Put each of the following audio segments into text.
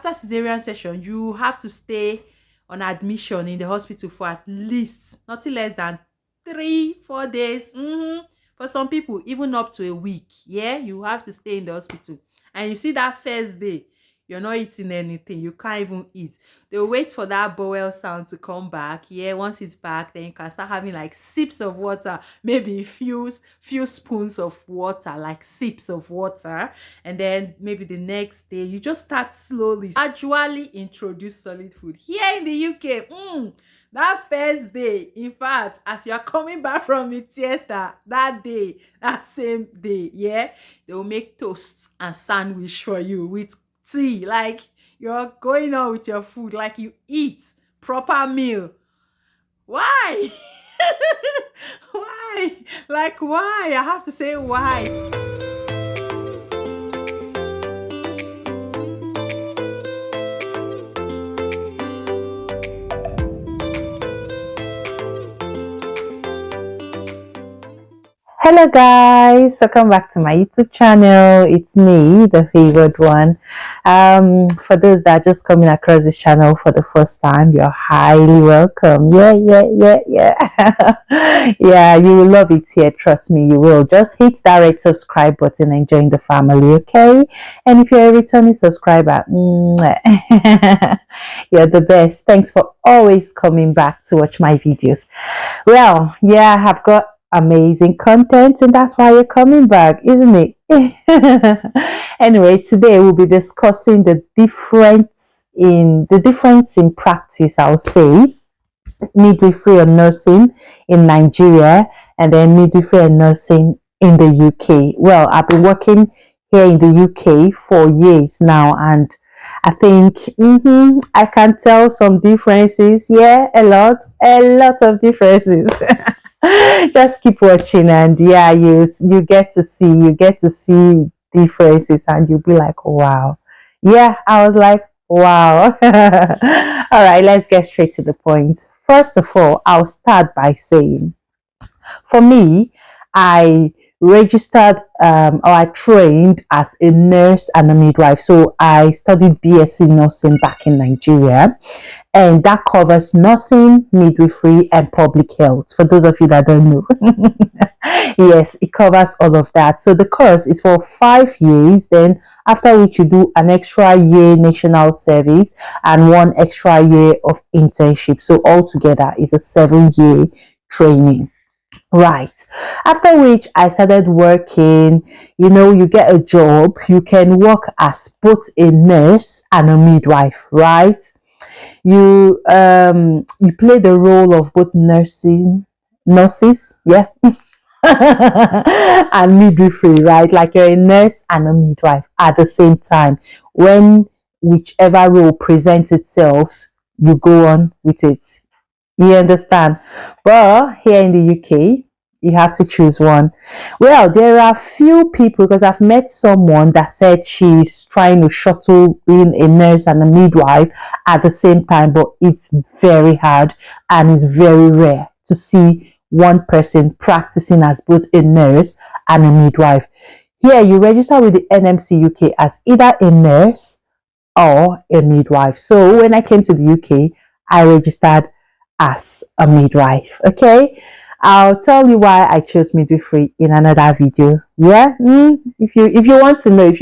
after cesarean session, you have to stay on admission in the hospital for at least nothing less than 3 4 days. For some people, even up to a week. Yeah, you have to stay in the hospital. And you see that first day, you're not eating anything. You can't even eat. They'll wait for that bowel sound to come back. Yeah, once it's back, then you can start having like sips of water, maybe few spoons of water, like sips of water. And then maybe the next day, you just start slowly, gradually introduce solid food. Here in the UK, that first day, in fact, as you are coming back from the theater, that day, that same day, yeah, they will make toasts and sandwich for you with tea. Like, you're going on with your food, like you eat proper meal. Why? Why? Like, why? I have to say why. Hello guys, welcome back to my YouTube channel. It's me, the favored one. For those that are just coming across this channel for the first time, you're highly welcome. Yeah. Yeah, you will love it here, trust me, you will. Just hit that red subscribe button and join the family, okay? And if you're a returning subscriber, you're the best. Thanks for always coming back to watch my videos. Well, yeah, I've got amazing content, and that's why you're coming back, isn't it? Anyway, today we'll be discussing the difference in practice, I'll say, midwifery and nursing in Nigeria, and then midwifery and nursing in the UK. Well, I've been working here in the UK for years now, and I think I can tell some differences. Yeah, a lot of differences. Just keep watching, and yeah, you get to see differences, and you'll be like, wow. Yeah, I was like, wow. All right, let's get straight to the point. First of all, I'll start by saying, for me, I registered or I trained as a nurse and a midwife. So I studied BSc nursing back in Nigeria, and that covers nursing, midwifery, and public health. For those of you that don't know, yes, it covers all of that. So the course is for 5 years, then after which you do an extra year national service and 1 extra year of internship. So altogether is a 7-year training. Right. After which I started working. You get a job. You can work as both a nurse and a midwife, right? You play the role of both nurses, yeah, and midwifery, right? Like you're a nurse and a midwife at the same time. When whichever role presents itself, you go on with it. You understand? But here in the UK, you have to choose one. Well, there are few people, because I've met someone that said she's trying to shuttle being a nurse and a midwife at the same time, but it's very hard and it's very rare to see one person practicing as both a nurse and a midwife. Here, you register with the NMC UK as either a nurse or a midwife. So when I came to the UK, I registered as a midwife. Okay, I'll tell you why I chose midwifery in another video. Yeah, if you want to know,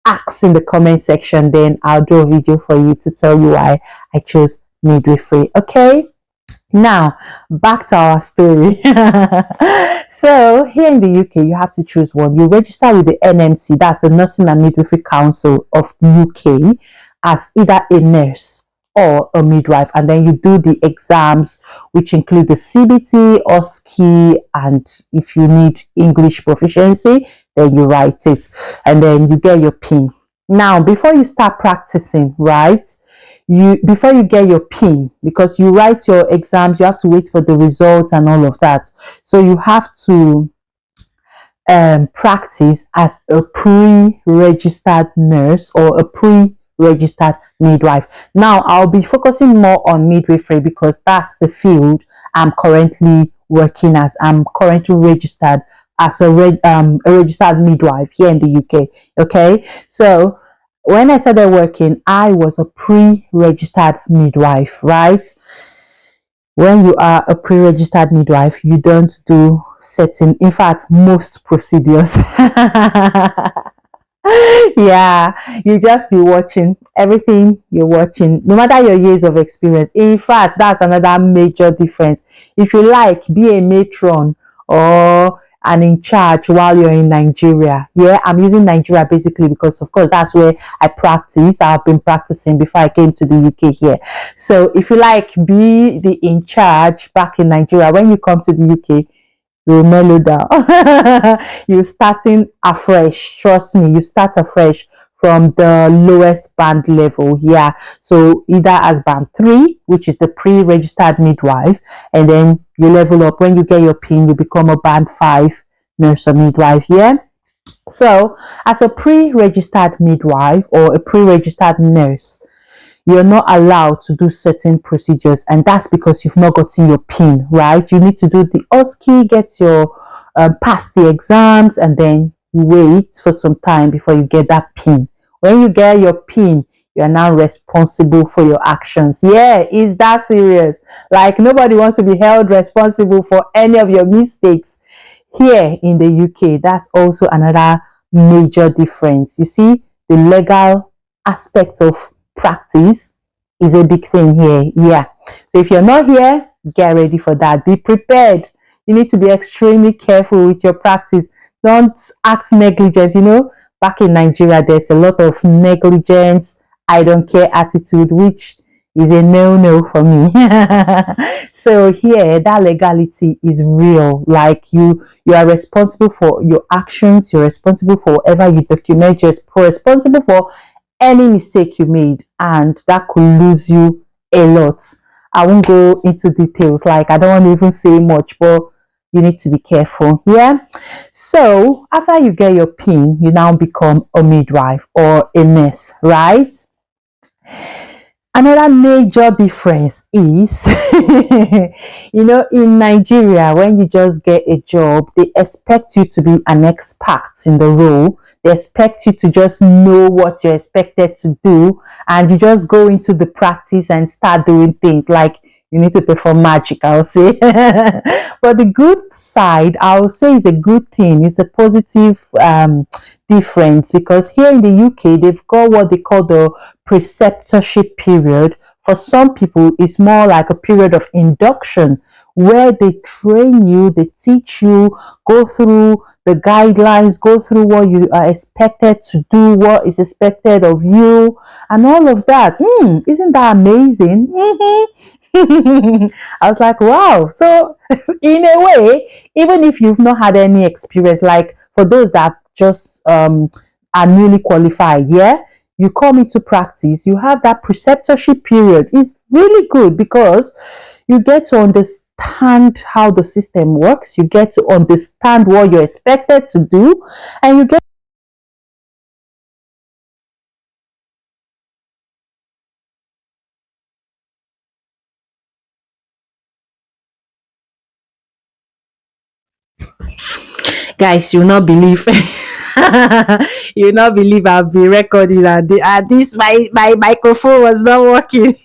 ask in the comment section, then I'll do a video for you to tell you why I chose midwifery. Okay, now back to our story. So here in the UK, you have to choose one. You register with the NMC, that's the Nursing and Midwifery Council of the UK, as either a nurse or a midwife, and then you do the exams, which include the CBT or SKI, and if you need English proficiency, then you write it, and then you get your PIN. Now, before you start practicing, right, before you get your PIN, because you write your exams, you have to wait for the results and all of that. So you have to practice as a pre-registered nurse or a pre-registered midwife. Now, I'll be focusing more on midwifery because that's the field I'm currently working as. I'm currently registered as a registered midwife here in the UK. Okay, so when I started working, I was a pre-registered midwife, right? When you are a pre-registered midwife, you don't do certain, in fact, most procedures. Yeah, you just be watching everything you're watching, no matter your years of experience. In fact, that's another major difference. If you like, be a matron or an in charge while you're in Nigeria. Yeah, I'm using Nigeria basically because, of course, that's where I practice. I've been practicing before I came to the UK here. So, if you like, be the in charge back in Nigeria. When you come to the UK, you mellow down. You starting afresh. Trust me, you start afresh from the lowest band level. Yeah. So either as band 3, which is the pre-registered midwife, and then you level up. When you get your PIN, you become a band 5 nurse or midwife. Yeah. So as a pre-registered midwife or a pre-registered nurse, you're not allowed to do certain procedures, and that's because you've not gotten your PIN, right? You need to do the OSCE, get your pass the exams, and then you wait for some time before you get that PIN. When you get your PIN, you are now responsible for your actions. Yeah, is that serious? Like, nobody wants to be held responsible for any of your mistakes. Here in the UK, that's also another major difference. You see, the legal aspect of practice is a big thing here. Yeah. So if you're not here, get ready for that. Be prepared. You need to be extremely careful with your practice. Don't act negligent. Back in Nigeria, there's a lot of negligence, I don't care attitude, which is a no-no for me. So here, that legality is real. Like, you are responsible for your actions, you're responsible for whatever you document, you're responsible for any mistake you made, and that could lose you a lot. I won't go into details, like, I don't want to even say much, but you need to be careful. Yeah. So after you get your PIN, you now become a midwife or a nurse, right? Another major difference is, in Nigeria, when you just get a job, they expect you to be an expert in the role. They expect you to just know what you're expected to do, and you just go into the practice and start doing things like you need to perform magic, I'll say. But the good side, I'll say, is a good thing. It's a positive difference, because here in the UK, they've got what they call the preceptorship period. For some people, it's more like a period of induction where they train you, they teach you, go through the guidelines, go through what you are expected to do, what is expected of you, and all of that. Isn't that amazing? I was like, wow. So in a way, even if you've not had any experience, like for those that just are newly qualified, yeah, you come into practice, you have that preceptorship period. It's really good because you get to understand how the system works, you get to understand what you're expected to do, and you get guys, you'll not believe. You'll not believe I've been recording, and this my microphone was not working.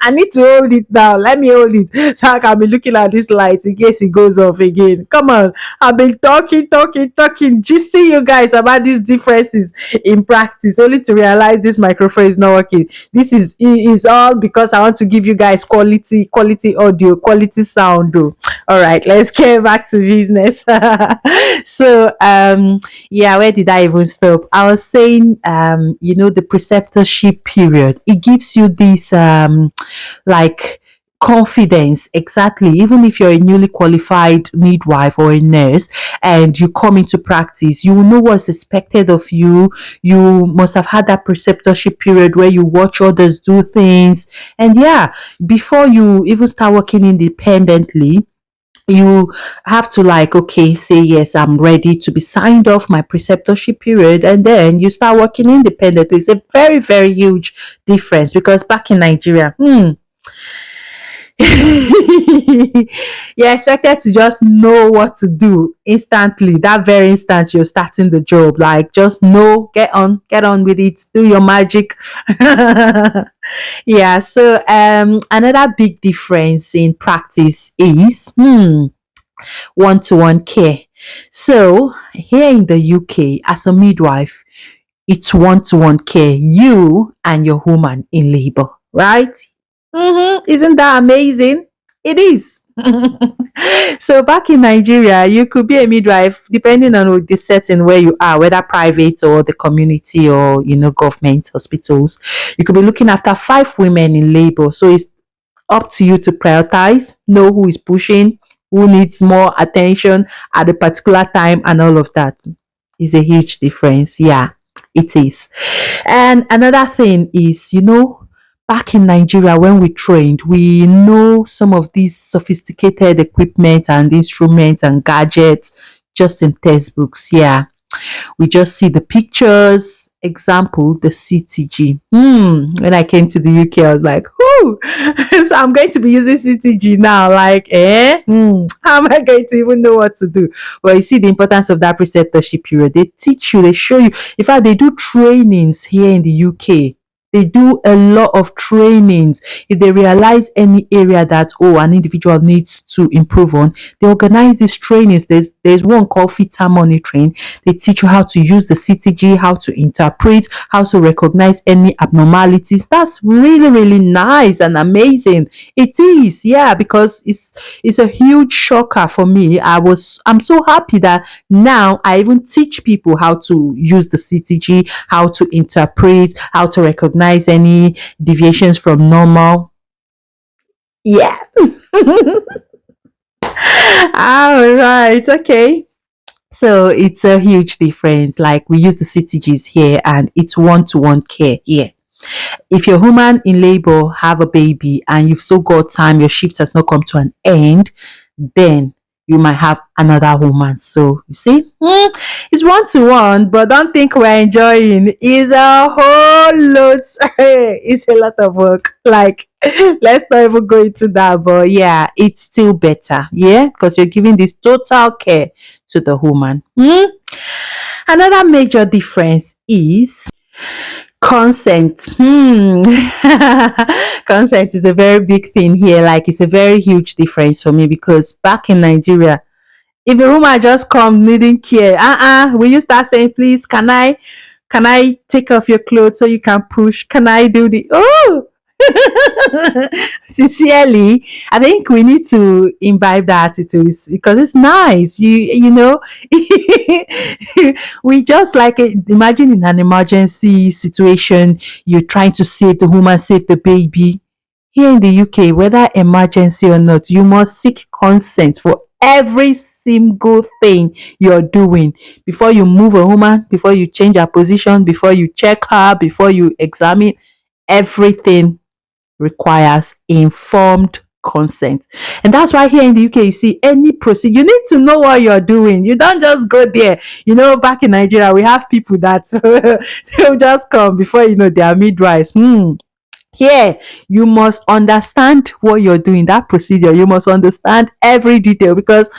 I need to hold it now. Let me hold it so I can be looking at this light in case it goes off again. Come on, I've been talking, gisting you guys about these differences in practice, only to realize this microphone is not working. This is all because I want to give you guys quality audio, quality sound. Though. All right, let's get back to business. So yeah, where did I even stop? I was saying the preceptorship period, it gives you this like confidence. Exactly. Even if you're a newly qualified midwife or a nurse and you come into practice, you will know what's expected of you. You must have had that preceptorship period where you watch others do things, and yeah, before you even start working independently, you have to, like, okay, say yes, I'm ready to be signed off my preceptorship period, and then you start working independently. It's a very, very huge difference, because back in Nigeria, You're expected to just know what to do instantly. That very instant you're starting the job, like just know, get on with it, do your magic. Yeah. So another big difference in practice is one-to-one care. So here in the UK, as a midwife, it's one-to-one care, you and your woman in labor, right? Isn't that amazing? It is. So back in Nigeria, you could be a midwife depending on the setting where you are, whether private or the community or government hospitals. You could be looking after 5 women in labor. So it's up to you to prioritize, know who is pushing, who needs more attention at a particular time, and all of that is a huge difference. Yeah, it is. And another thing is, back in Nigeria, when we trained, we know some of these sophisticated equipment and instruments and gadgets just in textbooks. Yeah, we just see the pictures. Example, the CTG. When I came to the UK, I was like, "Whoo!" So I'm going to be using CTG now. Like, how am I going to even know what to do? Well, you see the importance of that preceptorship period. They teach you, they show you. In fact, they do trainings here in the UK. They do a lot of trainings. If they realize any area that an individual needs to improve on, they organize these trainings. There's one called FITA monitoring. They teach you how to use the CTG, how to interpret, how to recognize any abnormalities. That's really, really nice and amazing. It is, yeah, because it's a huge shocker for me. I'm so happy that now I even teach people how to use the CTG, how to interpret, how to recognize any deviations from normal. Yeah. All right. Okay. So it's a huge difference. Like we use the CTGs here and it's one-to-one care here. If your woman in labor have a baby and you've still got time, your shift has not come to an end, then you might have another woman. So you see, it's one-to-one, but don't think we're enjoying. It's a whole lot. It's a lot of work. Like, let's not even go into that. But yeah, it's still better. Yeah, because you're giving this total care to the woman. Another major difference is consent. Consent is a very big thing here. Like it's a very huge difference for me because back in Nigeria, if a woman just come needing care, will you start saying, please, can I take off your clothes so you can push? Can I do the sincerely, I think we need to imbibe that attitude because it's nice. You know, we just like imagine in an emergency situation, you're trying to save the woman, save the baby. Here in the UK, whether emergency or not, you must seek consent for every single thing you're doing before you move a woman, before you change her position, before you check her, before you examine. Everything requires informed consent. And that's why here in the UK, you see any procedure, you need to know what you're doing. You don't just go there. Back in Nigeria, we have people that they'll just come before they are midwives. Here, you must understand what you're doing, that procedure. You must understand every detail because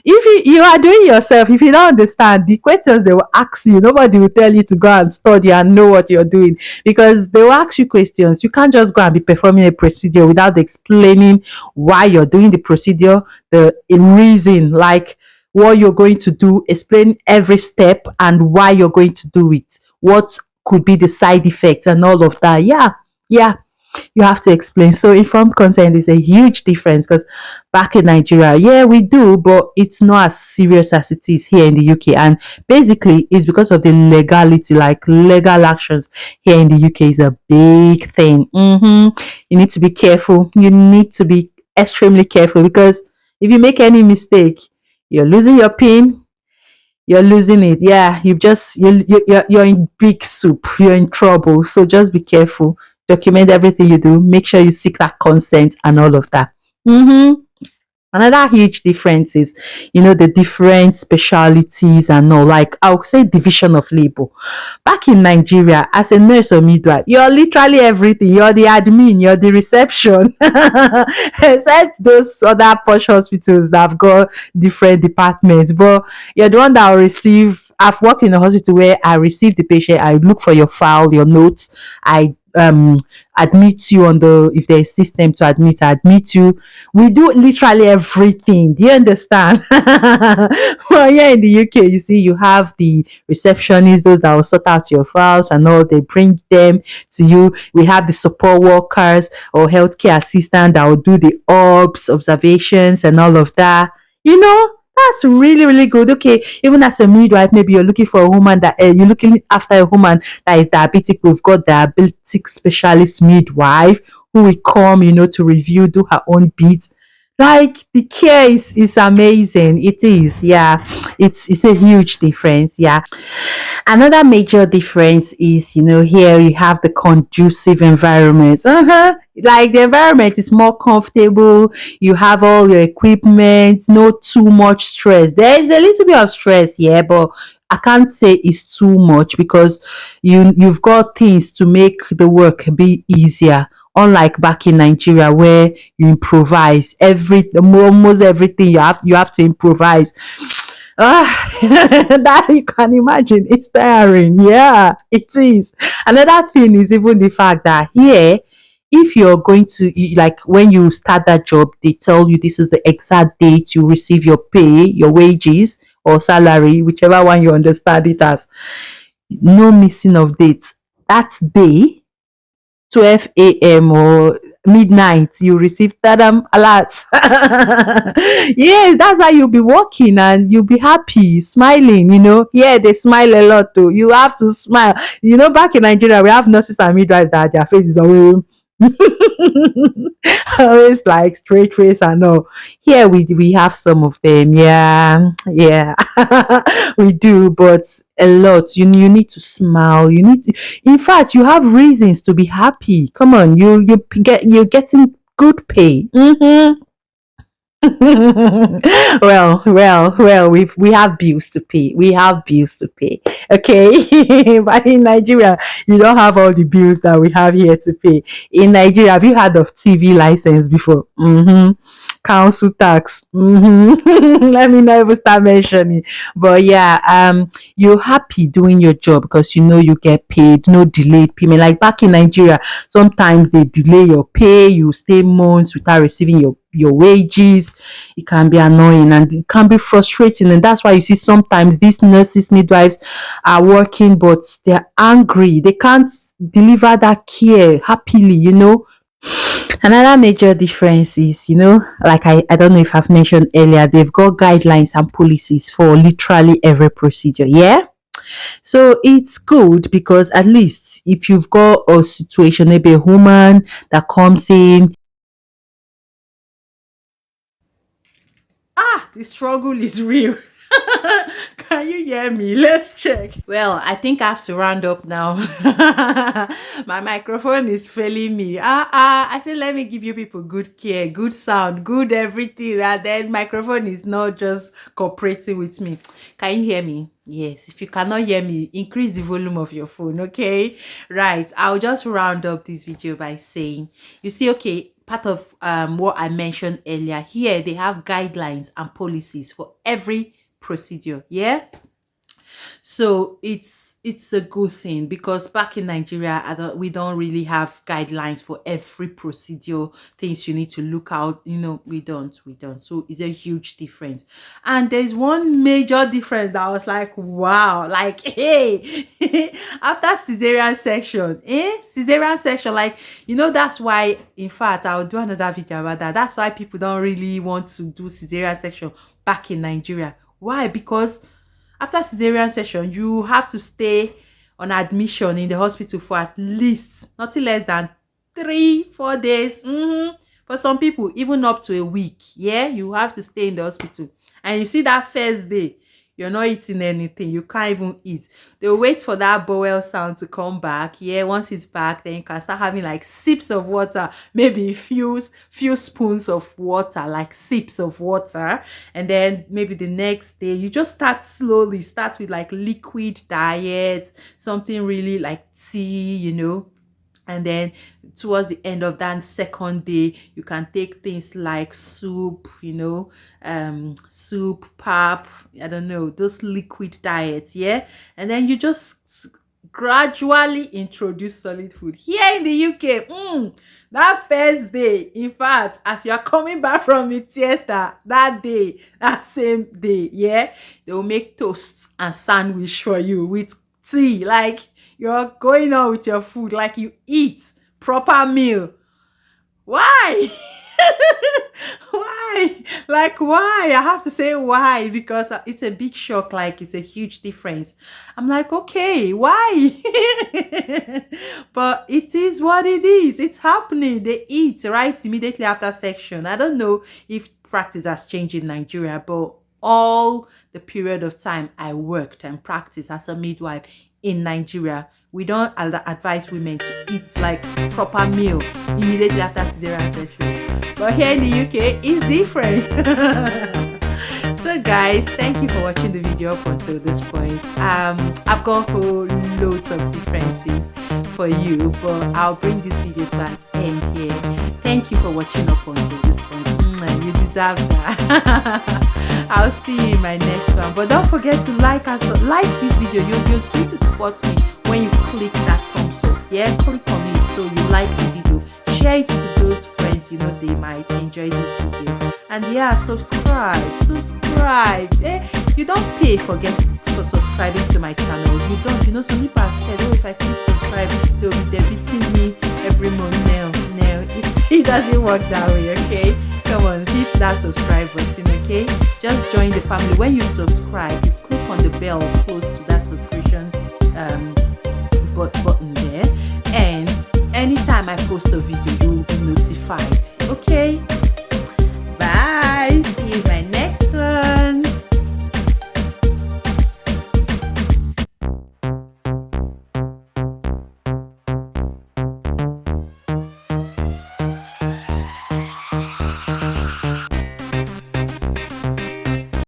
if you are doing yourself, if you don't understand the questions they will ask you, nobody will tell you to go and study and know what you're doing because they will ask you questions. You can't just go and be performing a procedure without explaining why you're doing the procedure, the reason, like what you're going to do, explain every step and why you're going to do it, what could be the side effects and all of that. Yeah, you have to explain. So informed consent is a huge difference because back in Nigeria, yeah, we do, but it's not as serious as it is here in the UK. And basically, it's because of the legality, like legal actions here in the UK is a big thing. You need to be careful. You need to be extremely careful because if you make any mistake, you're losing your pin, you're losing it. Yeah, you're in big soup. You're in trouble. So just be careful. Document everything you do. Make sure you seek that consent and all of that. Another huge difference is, the different specialities and all. Like, I'll say division of labor. Back in Nigeria, as a nurse or midwife, you're literally everything. You're the admin, you're the reception. Except those other posh hospitals that have got different departments. But you're the one that will receive. I've worked in a hospital where I receive the patient, I look for your file, your notes, I admit you on the, if there's system to admit, I admit you. We do literally everything. Do you understand? Well, yeah, in the UK, you see, you have the receptionists, those that will sort out your files and all, they bring them to you. We have the support workers or healthcare assistant that will do the observations and all of that. That's really, really good. Okay, even as a midwife, maybe you're looking for a woman that you're looking after a woman that is diabetic. We've got diabetic specialist midwife who will come, to review, do her own bits. Like, the care is amazing. It is, yeah. It's a huge difference, yeah. Another major difference is, here you have the conducive environment. Like, the environment is more comfortable. You have all your equipment, not too much stress. There is a little bit of stress, yeah, but I can't say it's too much because you've got things to make the work be easier. Unlike back in Nigeria where you improvise almost everything you have to improvise. That you can imagine, it's tiring. Yeah, it is. Another thing is even the fact that here, if you're going to, like, when you start that job, they tell you this is the exact date you receive your pay, your wages or salary, whichever one you understand it as. No missing of dates. That day, 12 a.m. or midnight, you receive tadam alert. Yes, that's how you'll be working and you'll be happy, smiling. Yeah, they smile a lot too. You have to smile. Back in Nigeria, we have nurses and midwives that their faces always always like straight face and all. Here we have some of them. Yeah, yeah. We do, but a lot. You need to smile. In fact, you have reasons to be happy. Come on, you're getting good pay. Well, we have bills to pay. We have bills to pay. Okay. But in Nigeria, you don't have all the bills that we have here to pay. In Nigeria, have you heard of TV license before? Council tax. Let me not even start mentioning. But yeah, you're happy doing your job because you get paid, no delayed payment. Like back in Nigeria, sometimes they delay your pay, you stay months without receiving your wages. It can be annoying and it can be frustrating, and that's why you see sometimes these nurses midwives are working but they're angry, they can't deliver that care happily. Another major difference is, like I don't know if I've mentioned earlier, they've got guidelines and policies for literally every procedure. Yeah. So it's good because at least if you've got a situation, maybe a woman that comes in, the struggle is real. Can you hear me? Let's check. Well, I think I have to round up now. My microphone is failing me. I said, let me give you people good care, good sound, good everything. And then microphone is not just cooperating with me. Can you hear me? Yes. If you cannot hear me, increase the volume of your phone. Okay. Right. I'll just round up this video by saying, you see, okay, part of what I mentioned earlier, here they have guidelines and policies for every procedure. Yeah. So it's a good thing because back in Nigeria, we don't really have guidelines for every procedure, things you need to look out. We don't. So it's a huge difference. And there's one major difference that I was like, wow, like, hey, after cesarean section, cesarean section, like, that's why, in fact, I'll do another video about that. That's why people don't really want to do cesarean section back in Nigeria. Why? Because after cesarean section, you have to stay on admission in the hospital for at least nothing less than 3-4 days. For some people, even up to a week. Yeah, you have to stay in the hospital. And you see that first day, you're not eating anything. You can't even eat. They'll wait for that bowel sound to come back. Yeah, once it's back, then you can start having like sips of water, maybe few spoons of water, like sips of water. And then maybe the next day, you just start slowly, start with like liquid diet, something really like tea, you know. And then towards the end of that second day, you can take things like soup, you know, soup, pap, I don't know, those liquid diets, yeah. And then you just gradually introduce solid food. Here in the UK, that first day, in fact, as you're coming back from the theater, that day, that same day, yeah, they will make toasts and sandwich for you with tea. Like, you're going on with your food, like you eat proper meal. Why? Why? Like, why? I have to say why, because it's a big shock, like it's a huge difference. I'm like, okay, why? But it is what it is. It's happening. They eat right immediately after section. I don't know if practice has changed in Nigeria, but all the period of time I worked and practiced as a midwife in Nigeria, we don't advise women to eat like proper meal immediately after cesarean section. But here in the UK, it's different. So guys, thank you for watching the video up until this point. I've got whole loads of differences for you, but I'll bring this video to an end here. Thank you for watching up until this point. You deserve that. I'll see you in my next one. But don't forget to like this video. You're going to support me when you click that thumbs up. Yeah, click on it so you like the video. Share it to those friends you know they might enjoy this video. And yeah, subscribe. You don't pay for subscribing to my channel. You don't. You know, some people are scared. Oh, if I click subscribe, they'll be debiting me every month. No, it doesn't work that way. Okay, come on, hit that subscribe button. Okay, just join the family. When you subscribe, you click on the bell close to that subscription button there, and anytime I post a video, you will be notified. Okay.